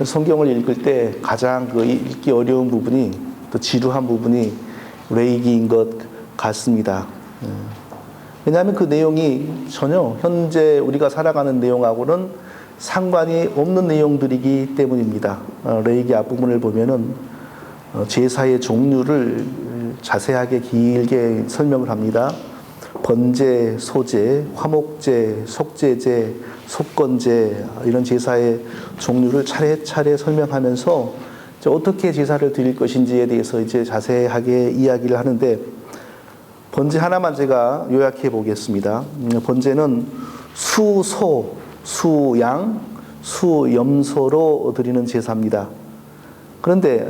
성경을 읽을 때 가장 그 읽기 어려운 부분이, 또 지루한 부분이 레이기인 것 같습니다. 왜냐하면 그 내용이 전혀 현재 우리가 살아가는 내용하고는 상관이 없는 내용들이기 때문입니다. 레이기 앞부분을 보면은 제사의 종류를 자세하게 길게 설명을 합니다. 번제, 소제, 화목제, 속제제, 속건제, 이런 제사의 종류를 차례차례 설명하면서 어떻게 제사를 드릴 것인지에 대해서 이제 자세하게 이야기를 하는데, 번제 하나만 제가 요약해 보겠습니다. 번제는 수소, 수양, 수염소로 드리는 제사입니다. 그런데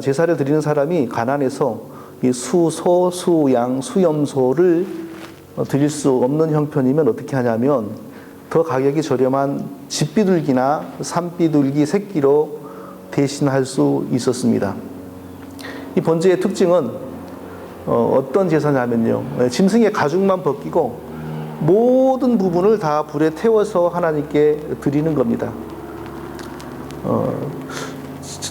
제사를 드리는 사람이 가난해서 이 수소, 수양, 수염소를 드릴 수 없는 형편이면 어떻게 하냐면, 더 가격이 저렴한 집비둘기나 산비둘기 새끼로 대신할 수 있었습니다. 이 번제의 특징은 어떤 제사냐면요, 짐승의 가죽만 벗기고 모든 부분을 다 불에 태워서 하나님께 드리는 겁니다.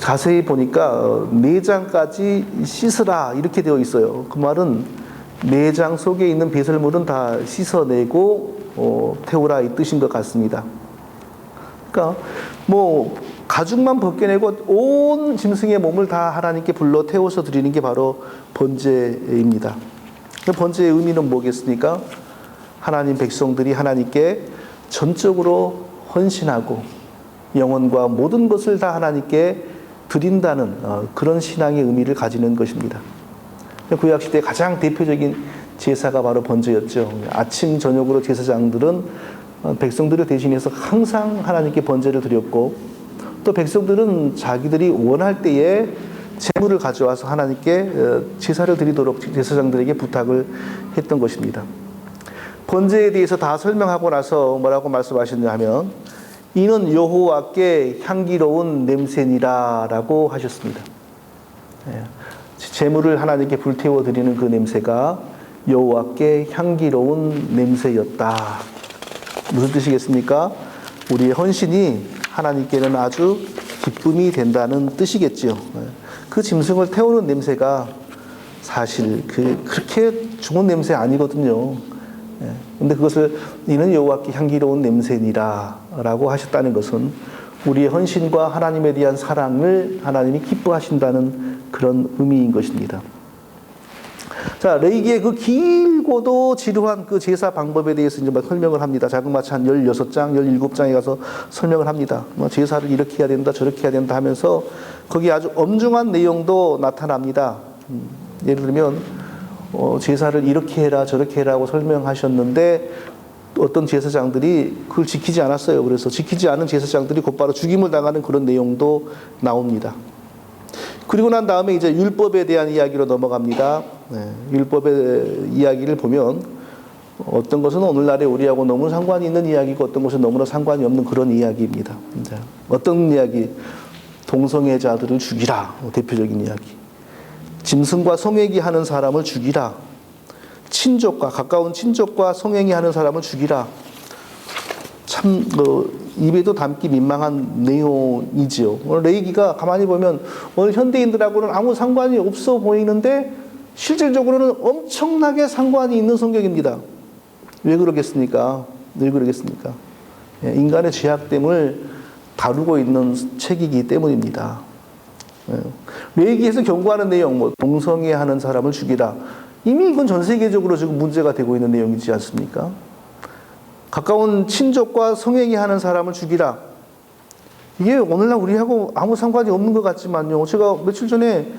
자세히 보니까 내장까지 씻으라 이렇게 되어 있어요. 그 말은 내장 속에 있는 배설물은 다 씻어내고 태우라 이 뜻인 것 같습니다. 그러니까 뭐 가죽만 벗겨내고 온 짐승의 몸을 다 하나님께 불러 태워서 드리는 게 바로 번제입니다. 번제의 의미는 뭐겠습니까? 하나님 백성들이 하나님께 전적으로 헌신하고 영혼과 모든 것을 다 하나님께 드린다는 그런 신앙의 의미를 가지는 것입니다. 구약시대 가장 대표적인 제사가 바로 번제였죠. 아침 저녁으로 제사장들은 백성들을 대신해서 항상 하나님께 번제를 드렸고, 또 백성들은 자기들이 원할 때에 제물을 가져와서 하나님께 제사를 드리도록 제사장들에게 부탁을 했던 것입니다. 번제에 대해서 다 설명하고 나서 뭐라고 말씀하셨냐 하면, 이는 여호와께 향기로운 냄새니라 라고 하셨습니다. 제물을 하나님께 불태워 드리는 그 냄새가 여호와께 향기로운 냄새였다. 무슨 뜻이겠습니까? 우리의 헌신이 하나님께는 아주 기쁨이 된다는 뜻이겠죠. 그 짐승을 태우는 냄새가 사실 그렇게 좋은 냄새 아니거든요. 근데 그것을 이는 여호와께 향기로운 냄새니라 라고 하셨다는 것은 우리의 헌신과 하나님에 대한 사랑을 하나님이 기뻐하신다는 그런 의미인 것입니다. 자, 레위기의 그 길고도 지루한 그 제사 방법에 대해서 이제 설명을 합니다. 자그마치 한 16장, 17장에 가서 설명을 합니다. 제사를 이렇게 해야 된다, 저렇게 해야 된다 하면서 거기 아주 엄중한 내용도 나타납니다. 예를 들면 제사를 이렇게 해라, 저렇게 해라고 설명하셨는데 어떤 제사장들이 그걸 지키지 않았어요. 그래서 지키지 않은 제사장들이 곧바로 죽임을 당하는 그런 내용도 나옵니다. 그리고 난 다음에 이제 율법에 대한 이야기로 넘어갑니다. 율법의 이야기를 보면 어떤 것은 오늘날의 우리하고 너무 상관이 있는 이야기고 어떤 것은 너무나 상관이 없는 그런 이야기입니다. 어떤 이야기? 동성애자들을 죽이라. 대표적인 이야기. 짐승과 성애기 하는 사람을 죽이라. 친족과 가까운 친족과 성행위 하는 사람을 죽이라. 참 입에도 담기 민망한 내용이지요. 오늘 레위기가 가만히 보면 오늘 현대인들하고는 아무 상관이 없어 보이는데 실질적으로는 엄청나게 상관이 있는 성경입니다. 왜 그러겠습니까? 왜 그러겠습니까? 인간의 죄악됨을 다루고 있는 책이기 때문입니다. 레위기에서 경고하는 내용, 동성애하는 사람을 죽이라. 이미 이건 전 세계적으로 지금 문제가 되고 있는 내용이지 않습니까? 가까운 친족과 성행위 하는 사람을 죽이라. 이게 오늘날 우리하고 아무 상관이 없는 것 같지만요. 제가 며칠 전에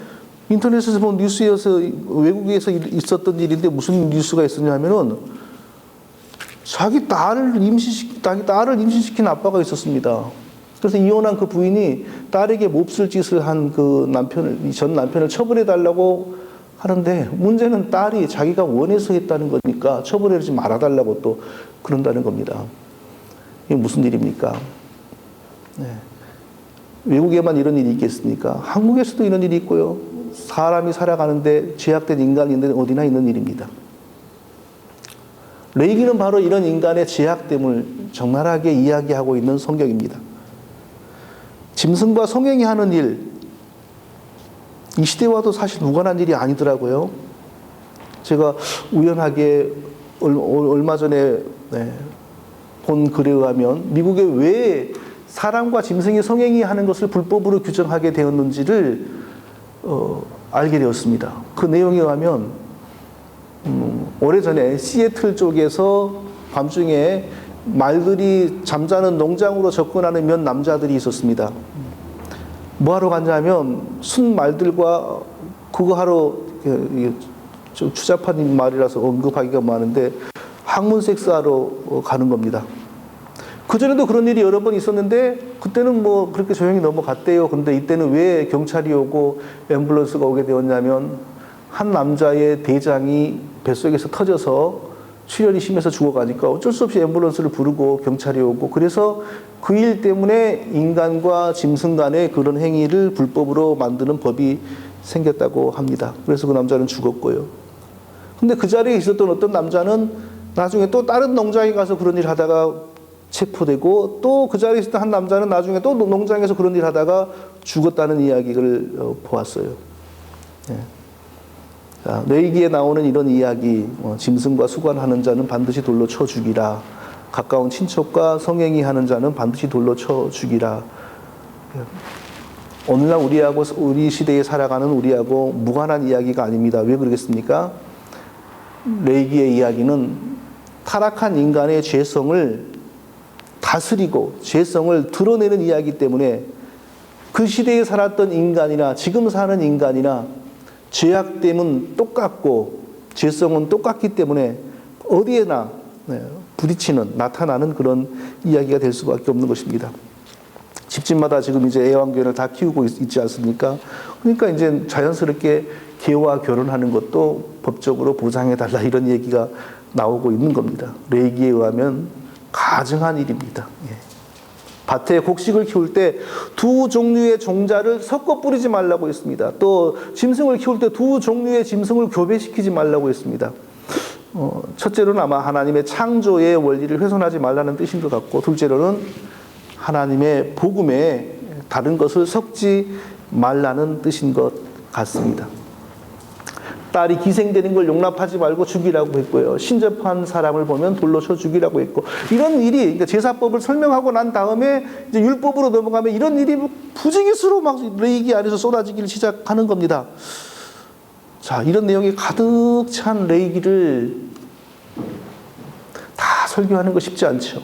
인터넷에서 본 뉴스에서 외국에서 있었던 일인데 무슨 뉴스가 있었냐 하면은 자기 딸을 임신시킨 아빠가 있었습니다. 그래서 이혼한 그 부인이 딸에게 몹쓸 짓을 한 그 전 남편을 처벌해달라고 하는데 문제는 딸이 자기가 원해서 했다는 거니까 처벌하지 말아달라고 또 그런다는 겁니다. 이게 무슨 일입니까? 외국에만 이런 일이 있겠습니까? 한국에서도 이런 일이 있고요. 사람이 살아가는데 죄악된 인간이 있는 어디나 있는 일입니다. 레위기는 바로 이런 인간의 죄악됨을 적나라하게 이야기하고 있는 성경입니다. 짐승과 성행위 하는 일, 이 시대와도 사실 무관한 일이 아니더라고요. 제가 우연하게 얼마 전에 본 글에 의하면 미국에 왜 사람과 짐승이 성행위 하는 것을 불법으로 규정하게 되었는지를 알게 되었습니다. 그 내용에 의하면 오래전에 시애틀 쪽에서 밤중에 말들이 잠자는 농장으로 접근하는 몇 남자들이 있었습니다. 뭐하러 갔냐면 순 말들과 그거 하러, 좀 추잡한 말이라서 언급하기가 많은데 학문 섹스하러 가는 겁니다. 그전에도 그런 일이 여러 번 있었는데 그때는 뭐 그렇게 조용히 넘어갔대요. 근데 이때는 왜 경찰이 오고 앰뷸런스가 오게 되었냐면 한 남자의 대장이 뱃속에서 터져서 출혈이 심해서 죽어가니까 어쩔 수 없이 앰뷸런스를 부르고 경찰이 오고, 그래서 그 일 때문에 인간과 짐승 간의 그런 행위를 불법으로 만드는 법이 생겼다고 합니다. 그래서 그 남자는 죽었고요. 근데 그 자리에 있었던 어떤 남자는 나중에 또 다른 농장에 가서 그런 일 하다가 체포되고, 또 그 자리에 있었던 한 남자는 나중에 또 농장에서 그런 일 하다가 죽었다는 이야기를 보았어요. 네. 자, 레위기에 나오는 이런 이야기, 짐승과 수관하는 자는 반드시 돌로 쳐 죽이라. 가까운 친척과 성행위 하는 자는 반드시 돌로 쳐 죽이라. 오늘날 우리하고, 우리 시대에 살아가는 우리하고 무관한 이야기가 아닙니다. 왜 그러겠습니까? 레위기의 이야기는 타락한 인간의 죄성을 다스리고 죄성을 드러내는 이야기이기 때문에 그 시대에 살았던 인간이나 지금 사는 인간이나 죄악됨은 똑같고 죄성은 똑같기 때문에 어디에나 부딪히는, 나타나는 그런 이야기가 될 수밖에 없는 것입니다. 집집마다 지금 이제 애완견을 다 키우고 있지 않습니까? 그러니까 이제 자연스럽게 개와 결혼하는 것도 법적으로 보장해달라, 이런 얘기가 나오고 있는 겁니다. 레위기에 의하면 가증한 일입니다. 밭에 곡식을 키울 때 두 종류의 종자를 섞어 뿌리지 말라고 했습니다. 또 짐승을 키울 때 두 종류의 짐승을 교배시키지 말라고 했습니다. 첫째로는 아마 하나님의 창조의 원리를 훼손하지 말라는 뜻인 것 같고, 둘째로는 하나님의 복음에 다른 것을 섞지 말라는 뜻인 것 같습니다. 딸이 기생되는 걸 용납하지 말고 죽이라고 했고요. 신접한 사람을 보면 돌로 쳐 죽이라고 했고, 이런 일이, 그러니까 제사법을 설명하고 난 다음에 이제 율법으로 넘어가면 이런 일이 부지기수로 막 레위기 안에서 쏟아지기를 시작하는 겁니다. 자, 이런 내용이 가득 찬 레위기를 다 설교하는 거 쉽지 않죠.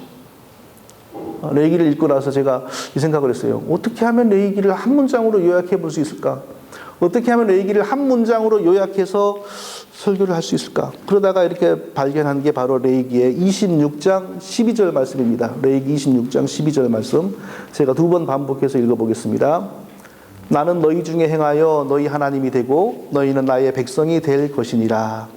레위기를 읽고 나서 제가 이 생각을 했어요. 어떻게 하면 레위기를 한 문장으로 요약해 볼 수 있을까? 어떻게 하면 레위기를 한 문장으로 요약해서 설교를 할 수 있을까? 그러다가 이렇게 발견한 게 바로 레위기의 26장 12절 말씀입니다. 레위기 26장 12절 말씀 제가 두 번 반복해서 읽어보겠습니다. 나는 너희 중에 행하여 너희 하나님이 되고 너희는 나의 백성이 될 것이니라.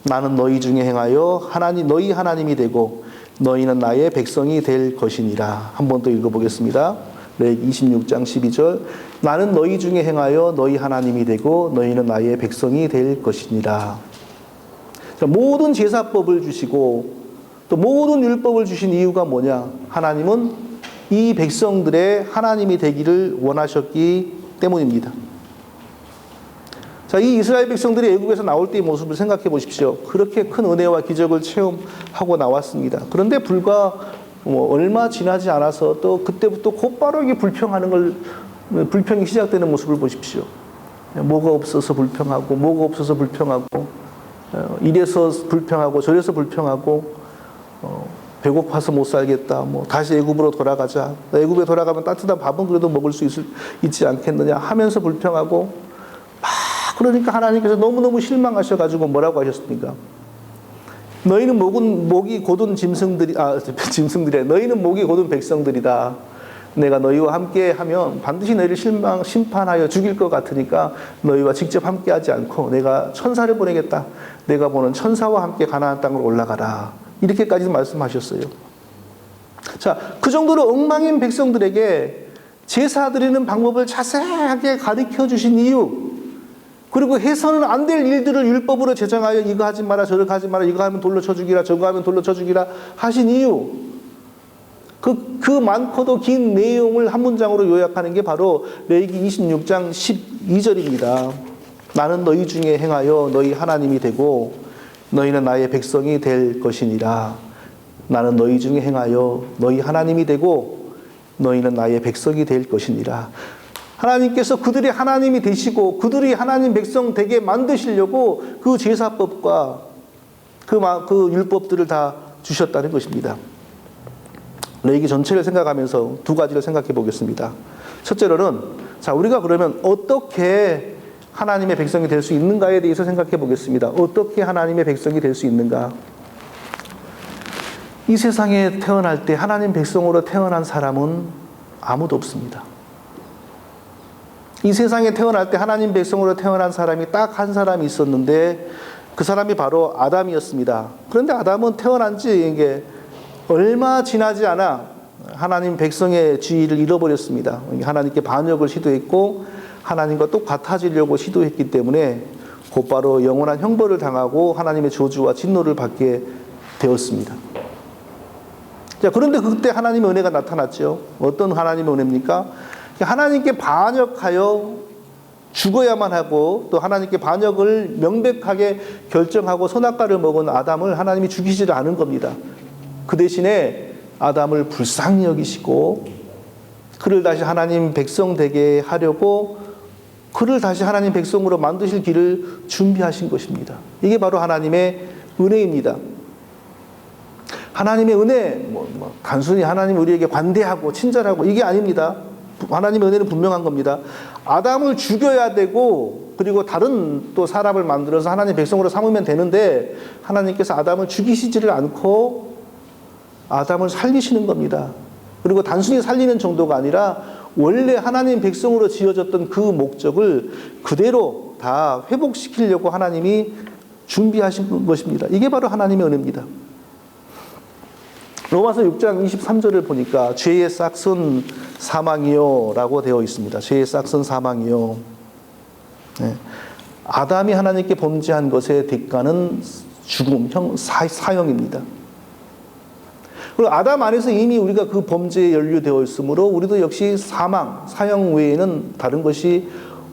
나는 너희 중에 행하여 너희 하나님이 되고 너희는 나의 백성이 될 것이니라. 한 번 더 읽어보겠습니다. 레위기 26장 12절 나는 너희 중에 행하여 너희 하나님이 되고 너희는 나의 백성이 될 것이니라. 모든 제사법을 주시고 또 모든 율법을 주신 이유가 뭐냐? 하나님은 이 백성들의 하나님이 되기를 원하셨기 때문입니다. 자, 이 이스라엘 백성들이 애국에서 나올 때의 모습을 생각해 보십시오. 그렇게 큰 은혜와 기적을 체험하고 나왔습니다. 그런데 불과 얼마 지나지 않아서 또 그때부터 곧바로 이게 불평이 시작되는 모습을 보십시오. 뭐가 없어서 불평하고, 뭐가 없어서 불평하고, 이래서 불평하고, 저래서 불평하고, 배고파서 못 살겠다. 다시 애굽으로 돌아가자. 애굽에 돌아가면 따뜻한 밥은 그래도 먹을 수 있지 않겠느냐 하면서 불평하고, 그러니까 하나님께서 너무너무 실망하셔가지고 뭐라고 하셨습니까? 너희는 목이 곧은 짐승들이야. 너희는 목이 곧은 백성들이다. 내가 너희와 함께 하면 반드시 너희를 심판하여 죽일 것 같으니까 너희와 직접 함께 하지 않고 내가 천사를 보내겠다. 내가 보는 천사와 함께 가나안 땅으로 올라가라. 이렇게까지 말씀하셨어요. 자, 그 정도로 엉망인 백성들에게 제사 드리는 방법을 자세하게 가르쳐 주신 이유, 그리고 해서는 안 될 일들을 율법으로 제정하여 이거 하지 마라, 저거 하지 마라, 이거 하면 돌로 쳐 죽이라, 저거 하면 돌로 쳐 죽이라 하신 이유, 그 많고도 긴 내용을 한 문장으로 요약하는 게 바로 레위기 26장 12절입니다. 나는 너희 중에 행하여 너희 하나님이 되고 너희는 나의 백성이 될 것이니라. 나는 너희 중에 행하여 너희 하나님이 되고 너희는 나의 백성이 될 것이니라. 하나님께서 그들의 하나님이 되시고 그들이 하나님 백성 되게 만드시려고 그 제사법과 그 율법들을 다 주셨다는 것입니다. 레위기 전체를 생각하면서 두 가지를 생각해 보겠습니다. 첫째로는 자, 우리가 그러면 어떻게 하나님의 백성이 될 수 있는가에 대해서 생각해 보겠습니다. 어떻게 하나님의 백성이 될 수 있는가? 이 세상에 태어날 때 하나님 백성으로 태어난 사람은 아무도 없습니다. 이 세상에 태어날 때 하나님 백성으로 태어난 사람이 딱 한 사람이 있었는데 그 사람이 바로 아담이었습니다. 그런데 아담은 태어난 지 이게 얼마 지나지 않아 하나님 백성의 지위를 잃어버렸습니다. 하나님께 반역을 시도했고 하나님과 똑같아지려고 시도했기 때문에 곧바로 영원한 형벌을 당하고 하나님의 저주와 진노를 받게 되었습니다. 자, 그런데 그때 하나님의 은혜가 나타났죠. 어떤 하나님의 은혜입니까? 하나님께 반역하여 죽어야만 하고 또 하나님께 반역을 명백하게 결정하고 선악과를 먹은 아담을 하나님이 죽이지를 않은 겁니다. 그 대신에 아담을 불쌍히 여기시고 그를 다시 하나님 백성 되게 하려고 그를 다시 하나님 백성으로 만드실 길을 준비하신 것입니다. 이게 바로 하나님의 은혜입니다. 하나님의 은혜, 단순히 하나님 우리에게 관대하고 친절하고 이게 아닙니다. 하나님의 은혜는 분명한 겁니다. 아담을 죽여야 되고 그리고 다른 또 사람을 만들어서 하나님 백성으로 삼으면 되는데 하나님께서 아담을 죽이시지를 않고 아담을 살리시는 겁니다. 그리고 단순히 살리는 정도가 아니라 원래 하나님 백성으로 지어졌던 그 목적을 그대로 다 회복시키려고 하나님이 준비하신 것입니다. 이게 바로 하나님의 은혜입니다. 로마서 6장 23절을 보니까 죄의 싹은 사망이요 라고 되어 있습니다. 죄의 싹은 사망이요. 네. 아담이 하나님께 범죄한 것의 대가는 죽음, 사형입니다. 그리고 아담 안에서 이미 우리가 그 범죄에 연루되어 있으므로 우리도 역시 사형 외에는 다른 것이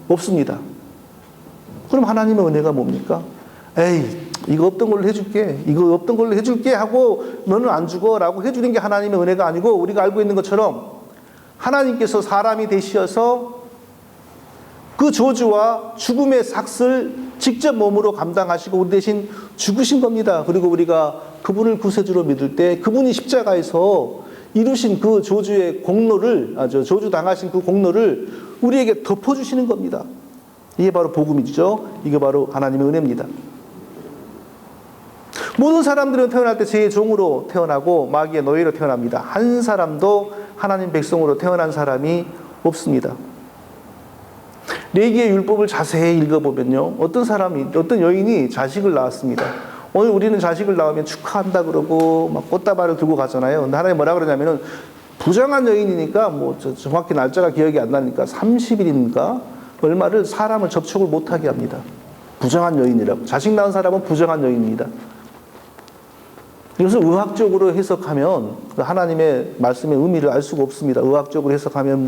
없습니다. 그럼 하나님의 은혜가 뭡니까? 에이, 이거 없던 걸로 해줄게. 이거 없던 걸로 해줄게 하고 너는 안 죽어 라고 해주는 게 하나님의 은혜가 아니고 우리가 알고 있는 것처럼 하나님께서 사람이 되시어서 그 저주와 죽음의 삭을 직접 몸으로 감당하시고 우리 대신 죽으신 겁니다. 그리고 우리가 그분을 구세주로 믿을 때 그분이 십자가에서 이루신 그 저주의 공로를, 저주 당하신 그 공로를 우리에게 덮어주시는 겁니다. 이게 바로 복음이죠. 이게 바로 하나님의 은혜입니다. 모든 사람들은 태어날 때 죄의 종으로 태어나고 마귀의 노예로 태어납니다. 한 사람도 하나님 백성으로 태어난 사람이 없습니다. 레위기의 율법을 자세히 읽어보면요, 어떤 여인이 자식을 낳았습니다. 오늘 우리는 자식을 낳으면 축하한다 그러고 막 꽃다발을 들고 가잖아요. 근데 하나님 뭐라 그러냐면은 부정한 여인이니까 정확히 날짜가 기억이 안 나니까 30일인가 얼마를 사람을 접촉을 못하게 합니다. 부정한 여인이라고. 자식 낳은 사람은 부정한 여인입니다. 이것을 의학적으로 해석하면 하나님의 말씀의 의미를 알 수가 없습니다. 의학적으로 해석하면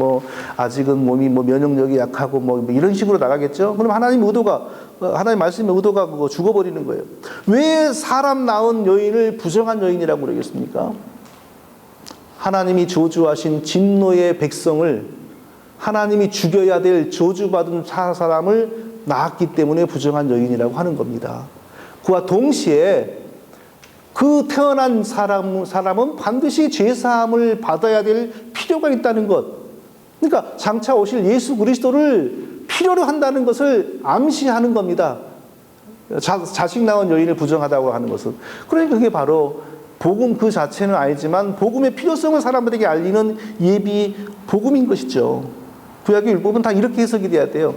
아직은 몸이 면역력이 약하고 이런 식으로 나가겠죠. 그럼 하나님 말씀의 의도가 그거 죽어버리는 거예요. 왜 사람 낳은 여인을 부정한 여인이라고 그러겠습니까? 하나님이 저주하신 진노의 백성을 하나님이 죽여야 될 저주받은 사람을 낳았기 때문에 부정한 여인이라고 하는 겁니다. 그와 동시에 그 태어난 사람은 반드시 죄사함을 받아야 될 필요가 있다는 것. 그러니까 장차 오실 예수 그리스도를 필요로 한다는 것을 암시하는 겁니다. 자식 낳은 여인을 부정하다고 하는 것은. 그러니까 그게 바로 복음 그 자체는 아니지만 복음의 필요성을 사람들에게 알리는 예비 복음인 것이죠. 구약의 율법은 다 이렇게 해석이 돼야 돼요.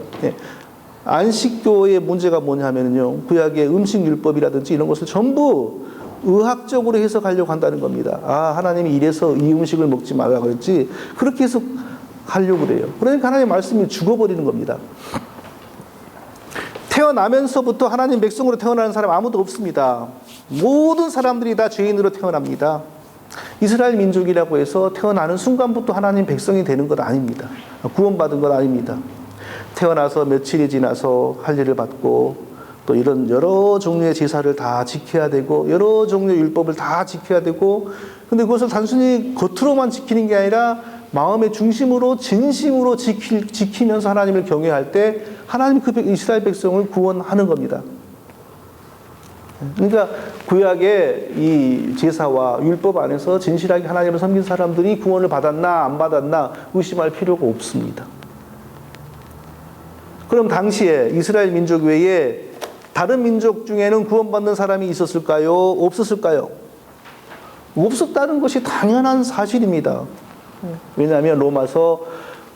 안식교의 문제가 뭐냐면요, 구약의 음식 율법이라든지 이런 것을 전부 의학적으로 해석하려고 한다는 겁니다. 하나님이 이래서 이 음식을 먹지 말라 그랬지, 그렇게 해석하려고 그래요. 그러니까 하나님의 말씀이 죽어버리는 겁니다. 태어나면서부터 하나님 백성으로 태어나는 사람 아무도 없습니다. 모든 사람들이 다 죄인으로 태어납니다. 이스라엘 민족이라고 해서 태어나는 순간부터 하나님 백성이 되는 것 아닙니다. 구원받은 것 아닙니다. 태어나서 며칠이 지나서 할례를 받고 또 이런 여러 종류의 제사를 다 지켜야 되고 여러 종류의 율법을 다 지켜야 되고, 근데 그것을 단순히 겉으로만 지키는 게 아니라 마음의 중심으로 진심으로 지키면서 하나님을 경외할 때 하나님 그 이스라엘 백성을 구원하는 겁니다. 그러니까 구약의 이 제사와 율법 안에서 진실하게 하나님을 섬긴 사람들이 구원을 받았나 안 받았나 의심할 필요가 없습니다. 그럼 당시에 이스라엘 민족 외에 다른 민족 중에는 구원받는 사람이 있었을까요? 없었을까요? 없었다는 것이 당연한 사실입니다. 왜냐하면 로마서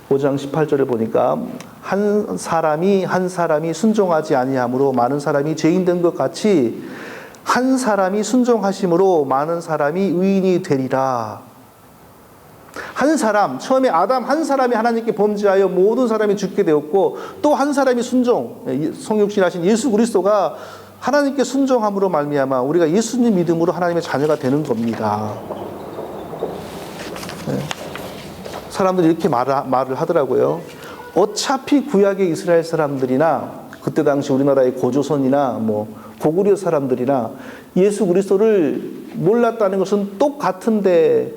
5장 18절을 보니까 한 사람이 순종하지 아니함으로 많은 사람이 죄인 된 것 같이 한 사람이 순종하심으로 많은 사람이 의인이 되리라. 한 사람, 처음에 아담 한 사람이 하나님께 범죄하여 모든 사람이 죽게 되었고, 또 한 사람이 성육신하신 예수 그리스도가 하나님께 순종함으로 말미암아 우리가 예수님 믿음으로 하나님의 자녀가 되는 겁니다. 사람들이 이렇게 말을 하더라고요. 어차피 구약의 이스라엘 사람들이나 그때 당시 우리나라의 고조선이나 고구려 사람들이나 예수 그리스도를 몰랐다는 것은 똑같은데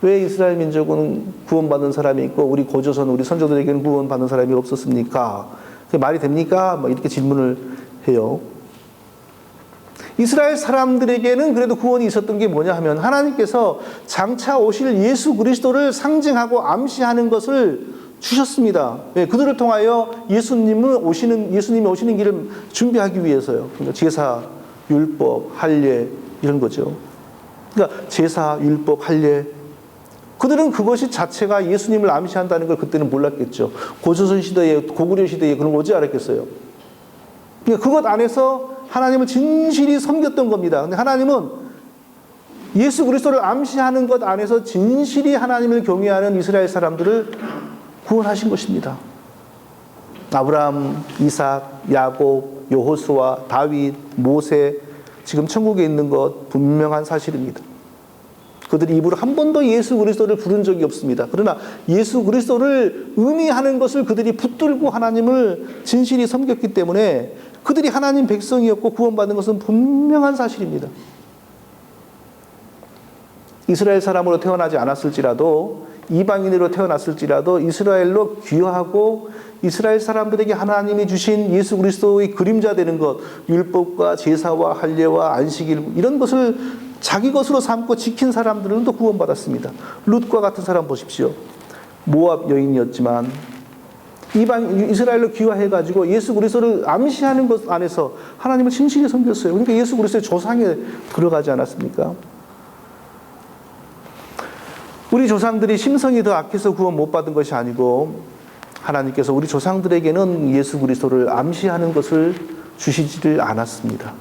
왜 이스라엘 민족은 구원받은 사람이 있고 우리 고조선 우리 선조들에게는 구원받는 사람이 없었습니까? 그게 말이 됩니까? 이렇게 질문을 해요. 이스라엘 사람들에게는 그래도 구원이 있었던 게 뭐냐 하면 하나님께서 장차 오실 예수 그리스도를 상징하고 암시하는 것을 주셨습니다. 네, 그들을 통하여 예수님이 오시는 길을 준비하기 위해서요. 그러니까 제사, 율법, 할례 이런 거죠. 그러니까 제사, 율법, 할례, 그들은 그것이 자체가 예수님을 암시한다는 걸 그때는 몰랐겠죠. 고조선 시대에, 고구려 시대에 그런 거 오지 않았겠어요. 그러니까 그것 안에서 하나님을 진실이 섬겼던 겁니다. 근데 하나님은 예수 그리스도를 암시하는 것 안에서 진실이 하나님을 경외하는 이스라엘 사람들을 구원하신 것입니다. 아브라함, 이삭, 야곱, 여호수아, 다윗, 모세, 지금 천국에 있는 것 분명한 사실입니다. 그들이 입으로 한 번도 예수 그리스도를 부른 적이 없습니다. 그러나 예수 그리스도를 의미하는 것을 그들이 붙들고 하나님을 진실이 섬겼기 때문에 그들이 하나님 백성이었고 구원받는 것은 분명한 사실입니다. 이스라엘 사람으로 태어나지 않았을지라도 이방인으로 태어났을지라도 이스라엘로 귀화하고 이스라엘 사람들에게 하나님이 주신 예수 그리스도의 그림자 되는 것, 율법과 제사와 할례와 안식일 이런 것을 자기 것으로 삼고 지킨 사람들은 또 구원받았습니다. 룻과 같은 사람 보십시오. 모압 여인이었지만 이스라엘로 귀화해가지고 예수 그리스도를 암시하는 것 안에서 하나님을 진실히 섬겼어요. 그러니까 예수 그리스도의 조상에 들어가지 않았습니까? 우리 조상들이 심성이 더 악해서 구원 못 받은 것이 아니고 하나님께서 우리 조상들에게는 예수 그리스도를 암시하는 것을 주시지를 않았습니다.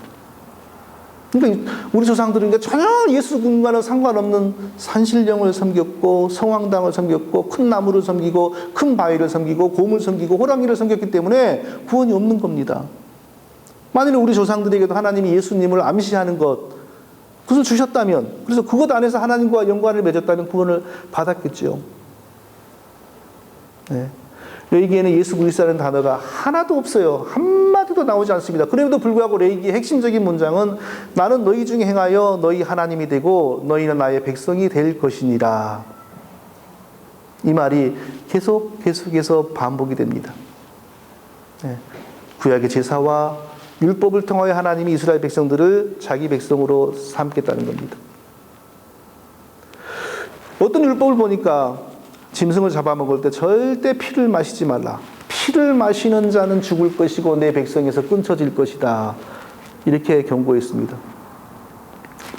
그러니까 우리 조상들은 전혀 예수님과는 상관없는 산신령을 섬겼고 성황당을 섬겼고 큰 나무를 섬기고 큰 바위를 섬기고 곰을 섬기고 호랑이를 섬겼기 때문에 구원이 없는 겁니다. 만일 우리 조상들에게도 하나님이 예수님을 암시하는 것 그것을 주셨다면, 그래서 그것 안에서 하나님과 연관을 맺었다면 구원을 받았겠죠. 네. 레위기에는 예수 그리스도라는 단어가 하나도 없어요. 한마디도 나오지 않습니다. 그럼에도 불구하고 레위기의 핵심적인 문장은 나는 너희 중에 행하여 너희 하나님이 되고 너희는 나의 백성이 될 것이니라. 이 말이 계속해서 반복이 됩니다. 네. 구약의 제사와 율법을 통하여 하나님이 이스라엘 백성들을 자기 백성으로 삼겠다는 겁니다. 어떤 율법을 보니까 짐승을 잡아먹을 때 절대 피를 마시지 말라. 피를 마시는 자는 죽을 것이고 내 백성에서 끊쳐질 것이다. 이렇게 경고했습니다.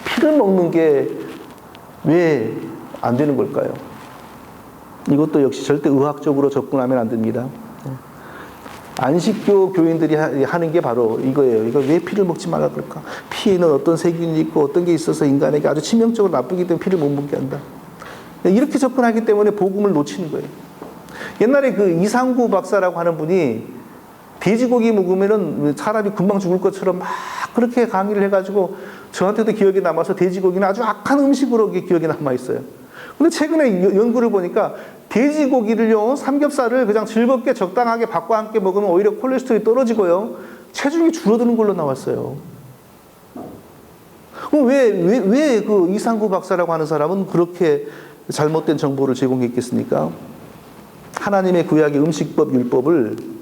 피를 먹는 게 왜 안 되는 걸까요? 이것도 역시 절대 의학적으로 접근하면 안 됩니다. 안식교 교인들이 하는 게 바로 이거예요. 이거 왜 피를 먹지 말라 그럴까? 피에는 어떤 세균이 있고 어떤 게 있어서 인간에게 아주 치명적으로 나쁘기 때문에 피를 못 먹게 한다. 이렇게 접근하기 때문에 복음을 놓치는 거예요. 옛날에 그 이상구 박사라고 하는 분이 돼지고기 먹으면은 사람이 금방 죽을 것처럼 막 그렇게 강의를 해가지고 저한테도 기억에 남아서 돼지고기는 아주 악한 음식으로 기억에 남아있어요. 근데 최근에 연구를 보니까 돼지고기를요, 삼겹살을 그냥 즐겁게 적당하게 밥과 함께 먹으면 오히려 콜레스테롤이 떨어지고요, 체중이 줄어드는 걸로 나왔어요. 왜 그 이상구 박사라고 하는 사람은 그렇게 잘못된 정보를 제공했겠습니까? 하나님의 구약의 음식법, 율법을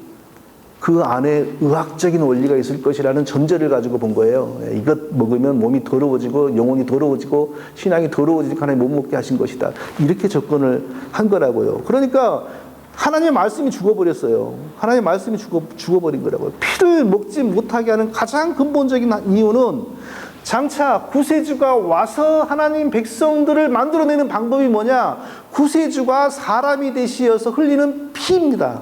그 안에 의학적인 원리가 있을 것이라는 전제를 가지고 본 거예요. 이것 먹으면 몸이 더러워지고 영혼이 더러워지고 신앙이 더러워지니까 하나님 못 먹게 하신 것이다. 이렇게 접근을 한 거라고요. 그러니까 하나님의 말씀이 죽어버렸어요. 하나님의 말씀이 죽어버린 거라고요. 피를 먹지 못하게 하는 가장 근본적인 이유는 장차 구세주가 와서 하나님 백성들을 만들어내는 방법이 뭐냐? 구세주가 사람이 되시어서 흘리는 피입니다.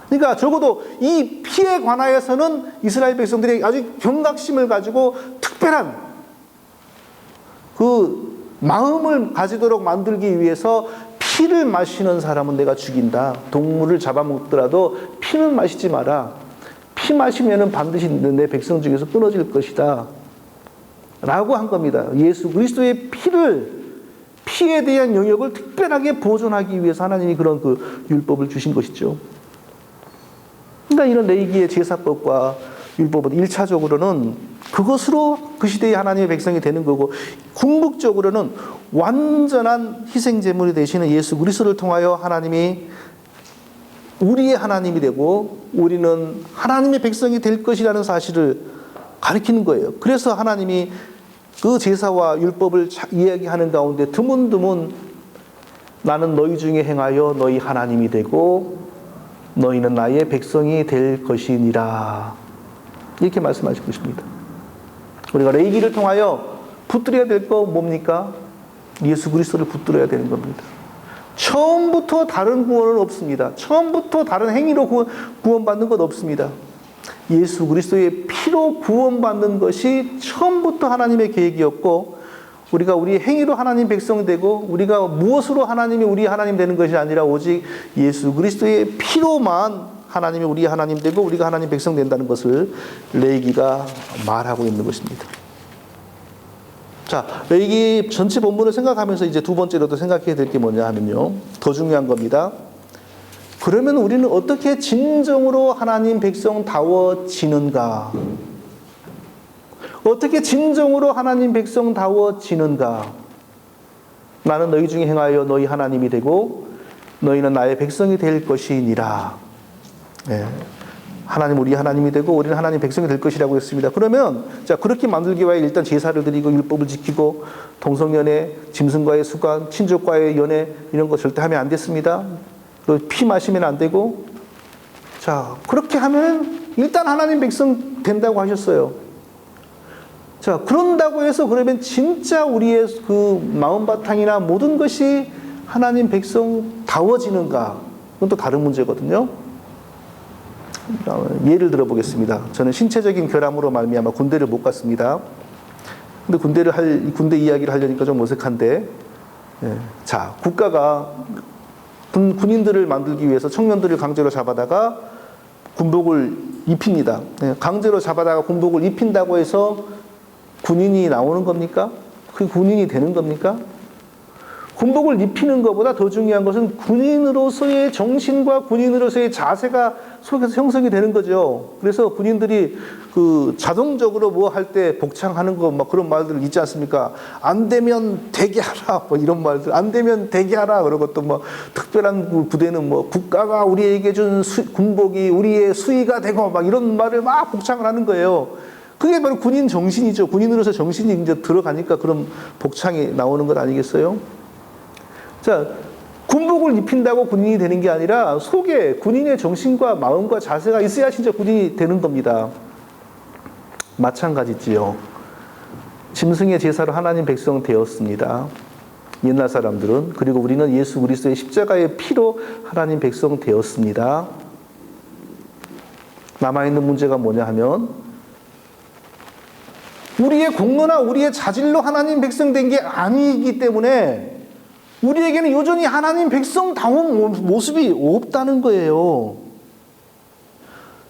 그러니까 적어도 이 피에 관하여서는 이스라엘 백성들이 아주 경각심을 가지고 특별한 그 마음을 가지도록 만들기 위해서 피를 마시는 사람은 내가 죽인다. 동물을 잡아먹더라도 피는 마시지 마라. 피 마시면은 반드시 내 백성 중에서 끊어질 것이다. 라고 한 겁니다. 예수 그리스도의 피에 대한 영역을 특별하게 보존하기 위해서 하나님이 그런 그 율법을 주신 것이죠. 그러니까 이런 레위기의 제사법과 율법은 1차적으로는 그것으로 그 시대의 하나님의 백성이 되는 거고, 궁극적으로는 완전한 희생제물이 되시는 예수 그리스도를 통하여 하나님이 우리의 하나님이 되고 우리는 하나님의 백성이 될 것이라는 사실을 가리키는 거예요. 그래서 하나님이 그 제사와 율법을 이야기하는 가운데 드문드문 나는 너희 중에 행하여 너희 하나님이 되고 너희는 나의 백성이 될 것이니라, 이렇게 말씀하시고 있습니다. 우리가 레위기를 통하여 붙들어야 될 거 뭡니까? 예수 그리스도를 붙들어야 되는 겁니다. 처음부터 다른 구원은 없습니다. 처음부터 다른 행위로 구원받는 것 없습니다. 예수 그리스도의 피로 구원받는 것이 처음부터 하나님의 계획이었고, 우리가 우리 행위로 하나님 백성이 되고 우리가 무엇으로 하나님이 우리 하나님 되는 것이 아니라 오직 예수 그리스도의 피로만 하나님이 우리 하나님 되고 우리가 하나님 백성 된다는 것을 레위기가 말하고 있는 것입니다. 자, 레위기 전체 본문을 생각하면서 이제 두 번째로도 생각해야 될 게 뭐냐 하면요, 더 중요한 겁니다. 그러면 우리는 어떻게 진정으로 하나님 백성다워지는가? 어떻게 진정으로 하나님 백성다워지는가? 나는 너희 중에 행하여 너희 하나님이 되고 너희는 나의 백성이 될 것이니라. 네. 하나님 우리 하나님이 되고 우리는 하나님 백성이 될 것이라고 했습니다. 그러면 자, 그렇게 만들기 위해 일단 제사를 드리고 율법을 지키고 동성연애, 짐승과의 수관, 친족과의 연애 이런 거 절대 하면 안 됐습니다. 피 마시면 안 되고, 자, 그렇게 하면 일단 하나님 백성 된다고 하셨어요. 자, 그런다고 해서 그러면 진짜 우리의 그 마음바탕이나 모든 것이 하나님 백성다워지는가? 그건 또 다른 문제거든요. 예를 들어보겠습니다. 저는 신체적인 결함으로 말미암아 군대를 못 갔습니다. 근데 군대 이야기를 하려니까 좀 어색한데, 자, 국가가 군인들을 만들기 위해서 청년들을 강제로 잡아다가 군복을 입힙니다. 강제로 잡아다가 군복을 입힌다고 해서 군인이 나오는 겁니까? 그 군인이 되는 겁니까? 군복을 입히는 것보다 더 중요한 것은 군인으로서의 정신과 군인으로서의 자세가 속에서 형성이 되는 거죠. 그래서 군인들이 그 자동적으로 뭐 할 때 복창하는 거 막 그런 말들 있지 않습니까? 안 되면 대기하라 뭐 이런 말들, 안 되면 대기하라. 그리고 또 뭐 특별한 부대는 뭐 국가가 우리에게 준 군복이 우리의 수의가 되고 막 이런 말을 막 복창을 하는 거예요. 그게 바로 군인 정신이죠. 군인으로서 정신이 이제 들어가니까 그런 복창이 나오는 것 아니겠어요? 자, 군복을 입힌다고 군인이 되는 게 아니라 속에 군인의 정신과 마음과 자세가 있어야 진짜 군인이 되는 겁니다. 마찬가지지요. 짐승의 제사로 하나님 백성 되었습니다. 옛날 사람들은. 그리고 우리는 예수 그리스도의 십자가의 피로 하나님 백성 되었습니다. 남아있는 문제가 뭐냐 하면 우리의 공로나 우리의 자질로 하나님 백성 된 게 아니기 때문에 우리에게는 여전히 하나님 백성다운 모습이 없다는 거예요.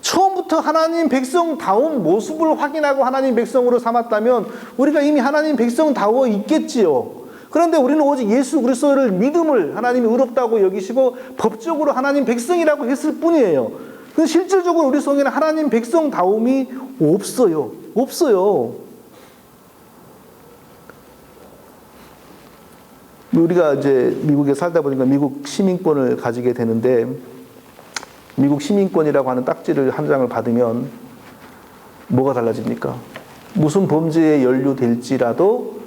처음부터 처음부터 하나님 백성다운 모습을 확인하고 하나님 백성으로 삼았다면 우리가 이미 하나님 백성다워 있겠지요. 그런데 우리는 오직 예수 그리스도를 믿음을 하나님이 의롭다고 여기시고 법적으로 하나님 백성이라고 했을 뿐이에요. 근데 실질적으로 우리 속에는 하나님 백성다움이 없어요. 없어요. 우리가 이제 미국에 살다 보니까 미국 시민권을 가지게 되는데, 미국 시민권이라고 하는 딱지를 한 장을 받으면 뭐가 달라집니까? 무슨 범죄에 연루될지라도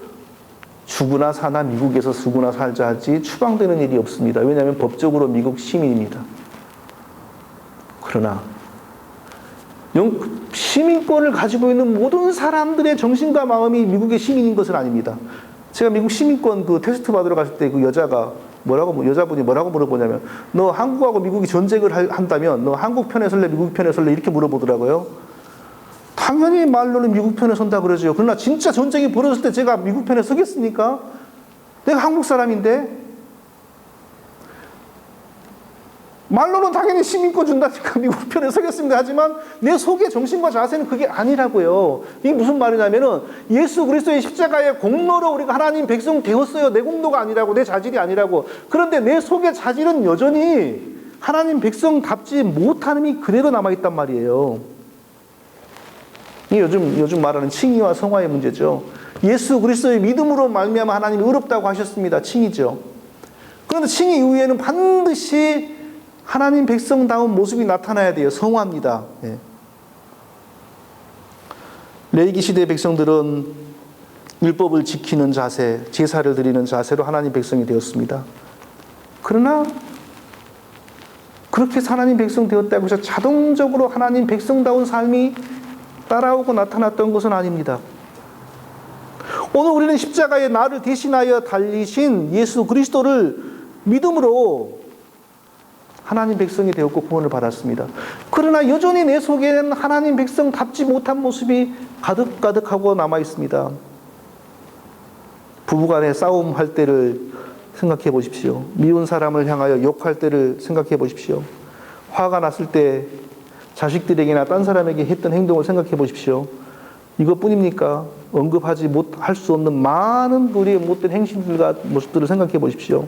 죽으나 사나 미국에서 죽으나 살자 하지 추방되는 일이 없습니다. 왜냐하면 법적으로 미국 시민입니다. 그러나 시민권을 가지고 있는 모든 사람들의 정신과 마음이 미국의 시민인 것은 아닙니다. 제가 미국 시민권 그 테스트 받으러 갔을 때 그 여자분이 뭐라고 물어보냐면, 너 한국하고 미국이 전쟁을 한다면 너 한국 편에 설래 미국 편에 설래 이렇게 물어보더라고요. 당연히 말로는 미국 편에 선다 그러죠. 그러나 진짜 전쟁이 벌어졌을 때 제가 미국 편에 서겠습니까? 내가 한국 사람인데. 말로는 당연히 시민권 준다니까 미국 편에 서겠습니다. 하지만 내 속의 정신과 자세는 그게 아니라고요. 이게 무슨 말이냐면은 예수 그리스도의 십자가의 공로로 우리가 하나님 백성 되었어요. 내 공로가 아니라고, 내 자질이 아니라고. 그런데 내 속의 자질은 여전히 하나님 백성답지 못함이 그대로 남아있단 말이에요. 이게 요즘 말하는 칭의와 성화의 문제죠. 예수 그리스도의 믿음으로 말미암아 하나님이 의롭다고 하셨습니다. 칭의죠. 그런데 칭의 이후에는 반드시 하나님 백성다운 모습이 나타나야 돼요. 성화입니다. 예. 레위기 시대의 백성들은 율법을 지키는 자세, 제사를 드리는 자세로 하나님 백성이 되었습니다. 그러나 그렇게 해서 하나님 백성 되었다고 해서 자동적으로 하나님 백성다운 삶이 따라오고 나타났던 것은 아닙니다. 오늘 우리는 십자가에 나를 대신하여 달리신 예수 그리스도를 믿음으로 하나님 백성이 되었고 구원을 받았습니다. 그러나 여전히 내 속에는 하나님 백성답지 못한 모습이 가득가득하고 남아 있습니다. 부부간에 싸움할 때를 생각해 보십시오. 미운 사람을 향하여 욕할 때를 생각해 보십시오. 화가 났을 때 자식들에게나 딴 사람에게 했던 행동을 생각해 보십시오. 이것뿐입니까? 언급하지 못할 수 없는 많은 우리의 못된 행실들과 모습들을 생각해 보십시오.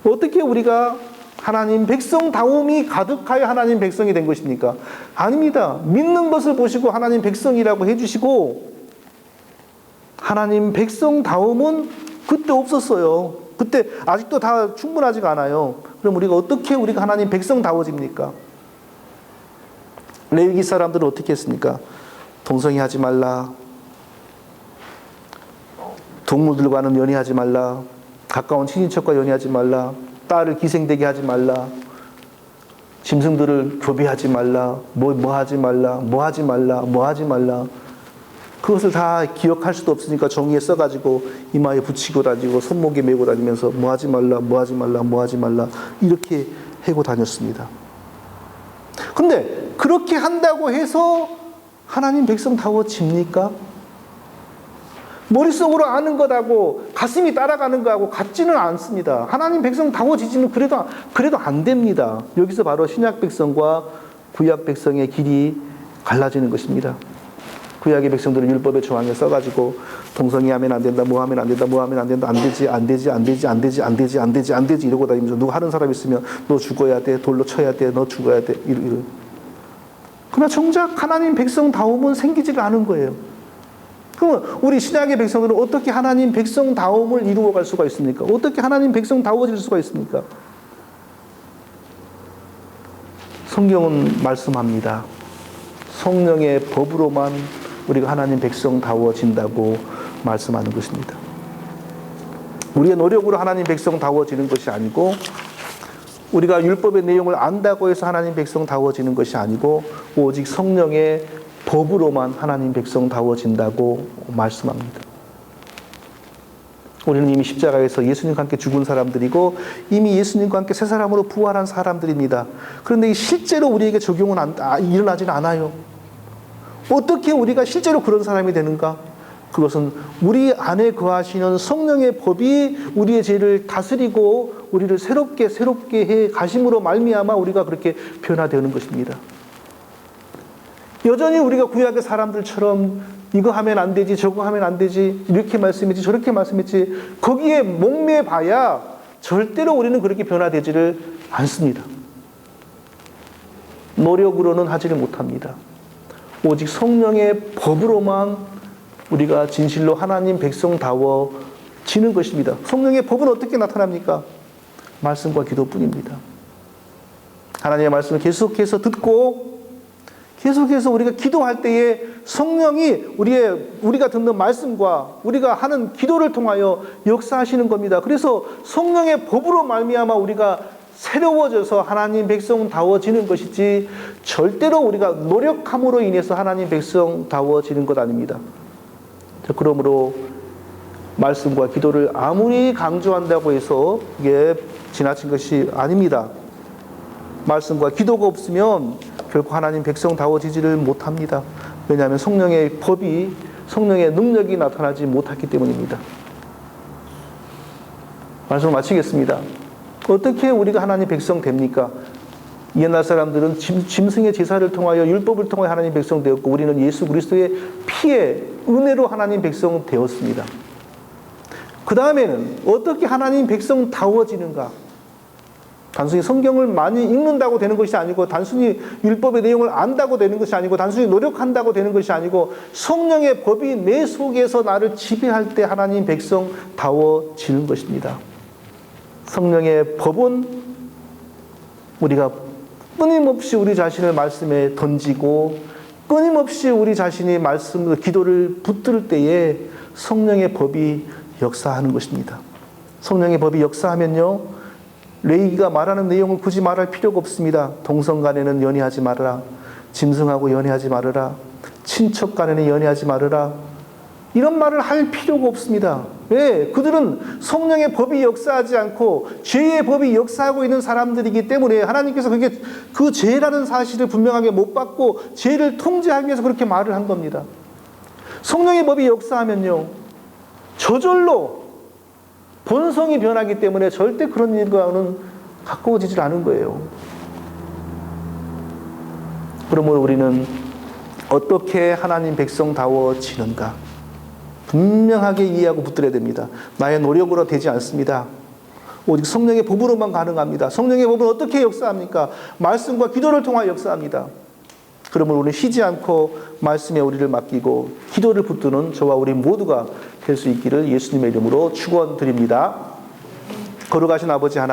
어떻게 우리가 하나님 백성다움이 가득하여 하나님 백성이 된 것입니까? 아닙니다. 믿는 것을 보시고 하나님 백성이라고 해주시고, 하나님 백성다움은 그때 없었어요. 그때 아직도 다 충분하지가 않아요. 그럼 우리가 하나님 백성다워집니까? 레위기 사람들은 어떻게 했습니까? 동성애하지 말라, 동물들과는 연애하지 말라, 가까운 친인척과 연애하지 말라, 딸을 기생되게 하지 말라, 짐승들을 교배하지 말라, 뭐 하지 말라. 그것을 다 기억할 수도 없으니까 종이에 써가지고 이마에 붙이고 다니고 손목에 메고 다니면서 뭐 하지 말라 이렇게 해고 다녔습니다. 근데 그렇게 한다고 해서 하나님 백성다워집니까? 머릿속으로 아는 것하고 가슴이 따라가는 것하고 같지는 않습니다. 하나님 백성다워지지는 그래도 안 됩니다. 여기서 바로 신약 백성과 구약 백성의 길이 갈라지는 것입니다. 구약의 백성들은 율법의 조항에 써가지고 동성애하면 안 된다, 뭐 하면 안 된다, 안 되지 이러고 다니면서 누가 하는 사람 있으면 너 죽어야 돼, 돌로 쳐야 돼, 너 죽어야 돼 이러. 그러나 정작 하나님 백성다움은 생기지가 않은 거예요. 그럼 우리 신약의 백성들은 어떻게 하나님 백성다움을 이루어갈 수가 있습니까? 어떻게 하나님 백성다워질 수가 있습니까? 성경은 말씀합니다. 성령의 법으로만 우리가 하나님 백성다워진다고 말씀하는 것입니다. 우리의 노력으로 하나님 백성다워지는 것이 아니고, 우리가 율법의 내용을 안다고 해서 하나님 백성다워지는 것이 아니고, 오직 성령의 법으로만 하나님 백성다워진다고 말씀합니다. 우리는 이미 십자가에서 예수님과 함께 죽은 사람들이고 이미 예수님과 함께 새 사람으로 부활한 사람들입니다. 그런데 실제로 우리에게 적용은 일어나지는 않아요. 어떻게 우리가 실제로 그런 사람이 되는가? 그것은 우리 안에 거하시는 성령의 법이 우리의 죄를 다스리고 우리를 새롭게 해 가심으로 말미암아 우리가 그렇게 변화되는 것입니다. 여전히 우리가 구약의 사람들처럼 이거 하면 안 되지, 저거 하면 안 되지, 이렇게 말씀했지, 저렇게 말씀했지, 거기에 목매봐야 절대로 우리는 그렇게 변화되지를 않습니다. 노력으로는 하지를 못합니다. 오직 성령의 법으로만 우리가 진실로 하나님 백성다워지는 것입니다. 성령의 법은 어떻게 나타납니까? 말씀과 기도뿐입니다. 하나님의 말씀을 계속해서 듣고 계속해서 우리가 기도할 때에 성령이 우리가 듣는 말씀과 우리가 하는 기도를 통하여 역사하시는 겁니다. 그래서 성령의 법으로 말미암아 우리가 새로워져서 하나님 백성다워지는 것이지 절대로 우리가 노력함으로 인해서 하나님 백성다워지는 것 아닙니다. 그러므로 말씀과 기도를 아무리 강조한다고 해서 이게 지나친 것이 아닙니다. 말씀과 기도가 없으면 결코 하나님 백성다워지지를 못합니다. 왜냐하면 성령의 법이, 성령의 능력이 나타나지 못했기 때문입니다. 말씀을 마치겠습니다. 어떻게 우리가 하나님 백성 됩니까? 옛날 사람들은 짐승의 제사를 통하여 율법을 통하여 하나님 백성 되었고 우리는 예수 그리스도의 피에 은혜로 하나님 백성 되었습니다. 그 다음에는 어떻게 하나님 백성다워지는가? 단순히 성경을 많이 읽는다고 되는 것이 아니고 단순히 율법의 내용을 안다고 되는 것이 아니고 단순히 노력한다고 되는 것이 아니고 성령의 법이 내 속에서 나를 지배할 때 하나님 백성다워지는 것입니다. 성령의 법은 우리가 끊임없이 우리 자신을 말씀에 던지고 끊임없이 우리 자신이 말씀으로 기도를 붙들 때에 성령의 법이 역사하는 것입니다. 성령의 법이 역사하면요, 레위기가 말하는 내용을 굳이 말할 필요가 없습니다. 동성 간에는 연애하지 말아라. 짐승하고 연애하지 말아라. 친척 간에는 연애하지 말아라. 이런 말을 할 필요가 없습니다. 왜? 그들은 성령의 법이 역사하지 않고 죄의 법이 역사하고 있는 사람들이기 때문에 하나님께서 그 죄라는 사실을 분명하게 못 받고 죄를 통제하기 위해서 그렇게 말을 한 겁니다. 성령의 법이 역사하면요, 저절로 본성이 변하기 때문에 절대 그런 일과는 가까워지질 않은 거예요. 그러므로 우리는 어떻게 하나님 백성다워지는가? 분명하게 이해하고 붙들어야 됩니다. 나의 노력으로 되지 않습니다. 오직 성령의 법으로만 가능합니다. 성령의 법은 어떻게 역사합니까? 말씀과 기도를 통하여 역사합니다. 그러므로 우리는 쉬지 않고 말씀에 우리를 맡기고 기도를 붙드는 저와 우리 모두가 될 수 있기를 예수님의 이름으로 축원드립니다. 거룩하신 아버지 하나님,